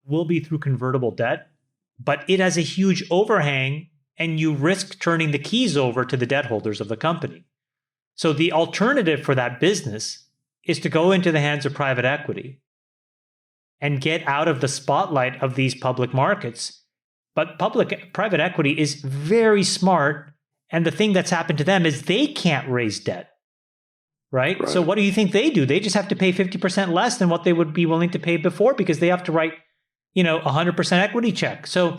will be through convertible debt, but it has a huge overhang and you risk turning the keys over to the debt holders of the company. So the alternative for that business is to go into the hands of private equity and get out of the spotlight of these public markets. But private equity is very smart. And the thing that's happened to them is they can't raise debt, right? So what do you think they do? They just have to pay 50% less than what they would be willing to pay before because they have to write, 100% equity check. So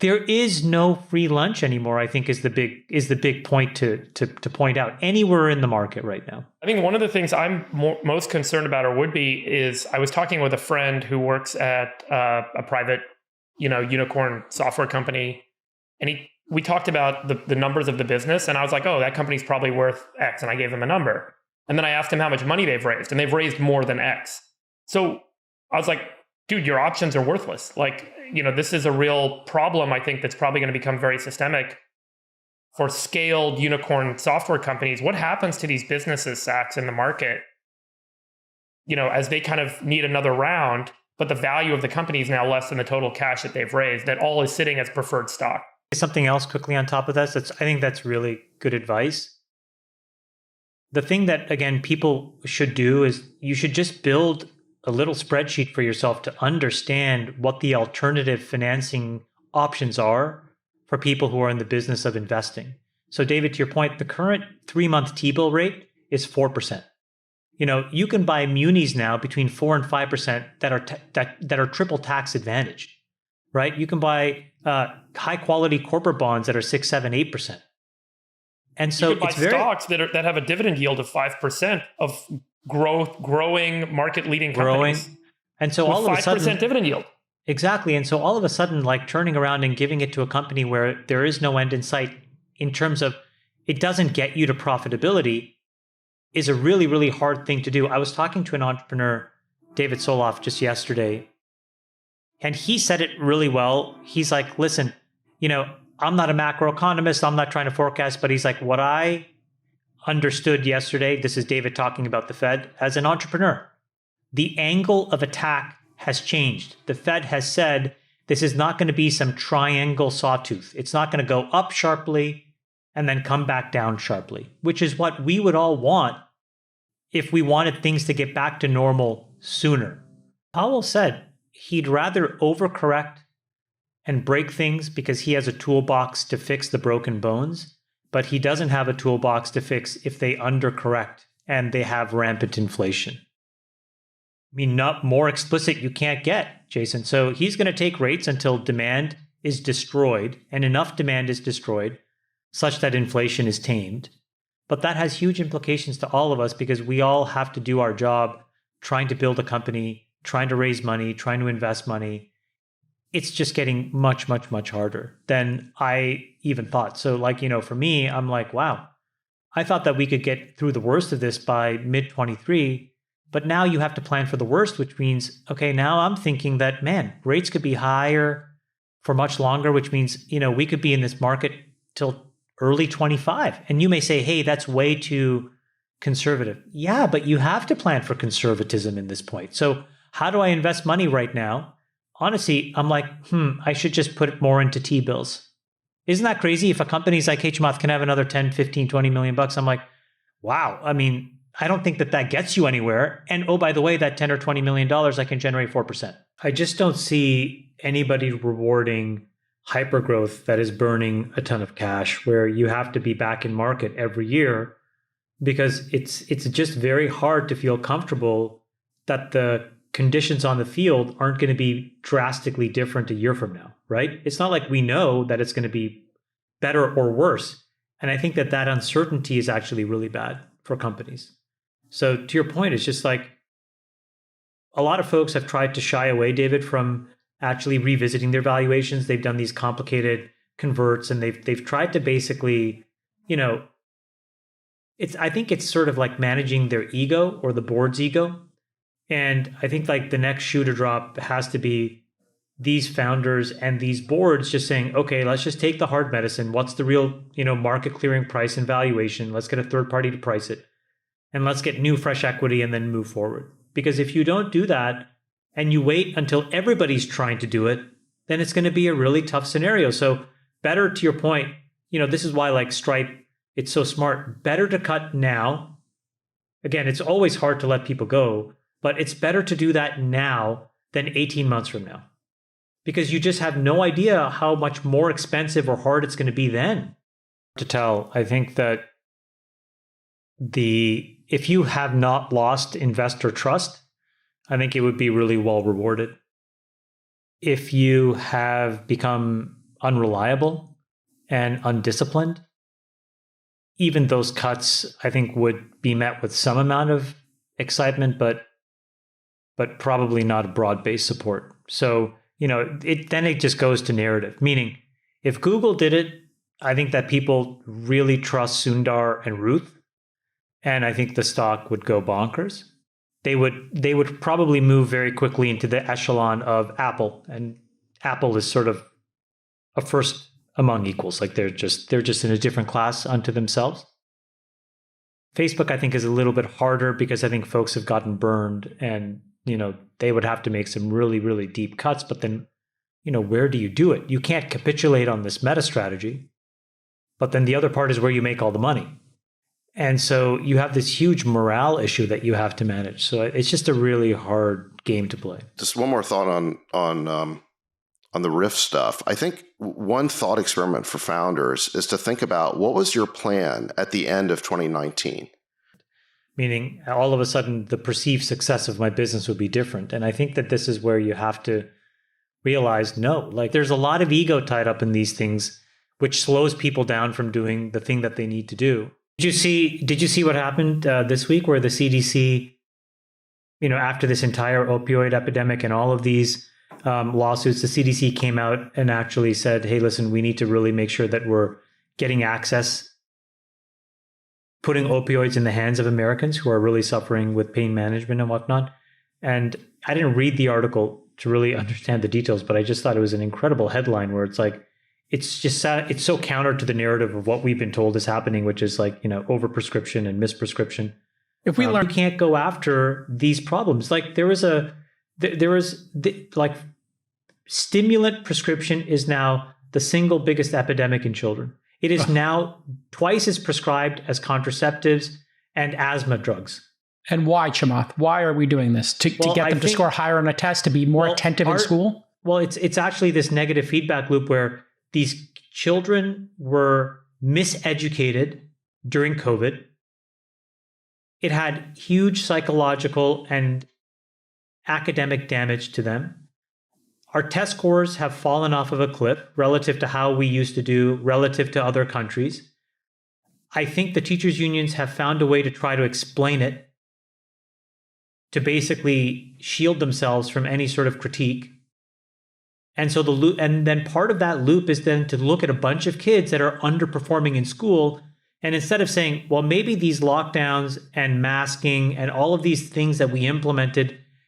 there is no free lunch anymore, I think is the big point to point out anywhere in the market right now. I think one of the things I'm most concerned about or would be is I was talking with a friend who works at a private, unicorn software company. And we talked about the numbers of the business. And I was like, oh, that company's probably worth X. And I gave them a number. And then I asked him how much money they've raised. And they've raised more than X. So I was like, dude, your options are worthless. Like, this is a real problem, I think, that's probably going to become very systemic for scaled unicorn software companies. What happens to these businesses, Sachs, in the market, as they kind of need another round, but the value of the company is now less than the total cash that they've raised, that all is sitting as preferred stock? Something else quickly on top of that, I think that's really good advice. The thing that, again, people should do is you should just build a little spreadsheet for yourself to understand what the alternative financing options are for people who are in the business of investing. So David, to your point, the current 3-month T-bill rate is 4%. You can buy munis now between 4 and 5% that are triple tax advantaged, right? You can buy high quality corporate bonds that are 6, 7, 8%. And so you could buy stocks that have a dividend yield of 5% of growing market-leading companies. And so all of a sudden, 5% dividend yield. Exactly. And so all of a sudden, like turning around and giving it to a company where there is no end in sight in terms of it doesn't get you to profitability is a really, really hard thing to do. I was talking to an entrepreneur, David Soloff, just yesterday, and he said it really well. He's like, listen, I'm not a macroeconomist. I'm not trying to forecast, but he's like, what I understood yesterday, this is David talking about the Fed, as an entrepreneur, the angle of attack has changed. The Fed has said this is not going to be some triangle sawtooth. It's not going to go up sharply and then come back down sharply, which is what we would all want if we wanted things to get back to normal sooner. Powell said he'd rather overcorrect and break things because he has a toolbox to fix the broken bones, but he doesn't have a toolbox to fix if they undercorrect and they have rampant inflation. I mean, not more explicit you can't get, Jason. So he's going to take rates until demand is destroyed and enough demand is destroyed such that inflation is tamed. But that has huge implications to all of us because we all have to do our job trying to build a company, trying to raise money, trying to invest money. It's just getting much, much, much harder than I even thought. So for me, I'm like, wow, I thought that we could get through the worst of this by mid-23, but now you have to plan for the worst, which means, okay, now I'm thinking that, man, rates could be higher for much longer, which means, we could be in this market till early 25. And you may say, hey, that's way too conservative. Yeah, but you have to plan for conservatism in this point. So how do I invest money right now? Honestly, I'm like, I should just put it more into T-bills. Isn't that crazy? If a company's like, hey, Chamath, can have another 10, 15, 20 million bucks, I'm like, wow. I mean, I don't think that gets you anywhere. And oh, by the way, that 10 or $20 million, I can generate 4%. I just don't see anybody rewarding hypergrowth that is burning a ton of cash where you have to be back in market every year because it's just very hard to feel comfortable that the conditions on the field aren't going to be drastically different a year from now, right? It's not like we know that it's going to be better or worse. And I think that uncertainty is actually really bad for companies. So to your point, it's just like a lot of folks have tried to shy away, David, from actually revisiting their valuations. They've done these complicated converts and they've tried to basically, I think it's sort of like managing their ego or the board's ego. And I think like the next shoe to drop has to be these founders and these boards just saying, okay, let's just take the hard medicine. What's the real, market clearing price and valuation? Let's get a third party to price it. And let's get new fresh equity and then move forward. Because if you don't do that, and you wait until everybody's trying to do it, then it's going to be a really tough scenario. So better, to your point, this is why like Stripe, it's so smart. Better to cut now. Again, it's always hard to let people go, but it's better to do that now than 18 months from now, because you just have no idea how much more expensive or hard it's going to be then to tell. I think that if you have not lost investor trust, I think it would be really well rewarded. If you have become unreliable and undisciplined, even those cuts, I think, would be met with some amount of excitement, but probably not broad-based support. So, then it just goes to narrative. Meaning, if Google did it, I think that people really trust Sundar and Ruth, and I think the stock would go bonkers. They would probably move very quickly into the echelon of Apple, and Apple is sort of a first among equals. Like they're just in a different class unto themselves. Facebook, I think, is a little bit harder because I think folks have gotten burned, and they would have to make some really, really deep cuts. But then, where do you do it? You can't capitulate on this meta strategy. But then the other part is where you make all the money. And so you have this huge morale issue that you have to manage. So it's just a really hard game to play. Just one more thought on the riff stuff. I think one thought experiment for founders is to think about, what was your plan at the end of 2019? Meaning all of a sudden the perceived success of my business would be different. And I think that this is where you have to realize, no, like there's a lot of ego tied up in these things, which slows people down from doing the thing that they need to do. Did you see what happened this week, where the CDC, after this entire opioid epidemic and all of these lawsuits, the CDC came out and actually said, hey, listen, we need to really make sure that we're getting access, putting opioids in the hands of Americans who are really suffering with pain management and whatnot. And I didn't read the article to really understand the details, but I just thought it was an incredible headline where it's like, it's so counter to the narrative of what we've been told is happening, which is like, overprescription and misprescription. If we learn, you can't go after these problems. Like stimulant prescription is now the single biggest epidemic in children. It is now twice as prescribed as contraceptives and asthma drugs. And why, Chamath? Why are we doing this? To get them to score higher on a test, to be more attentive in school? Well, it's actually this negative feedback loop where these children were miseducated during COVID. It had huge psychological and academic damage to them. Our test scores have fallen off of a cliff relative to how we used to do, relative to other countries. I think the teachers' unions have found a way to try to explain it, to basically shield themselves from any sort of critique. And so then part of that loop is then to look at a bunch of kids that are underperforming in school. And instead of saying, well, maybe these lockdowns and masking and all of these things that we implemented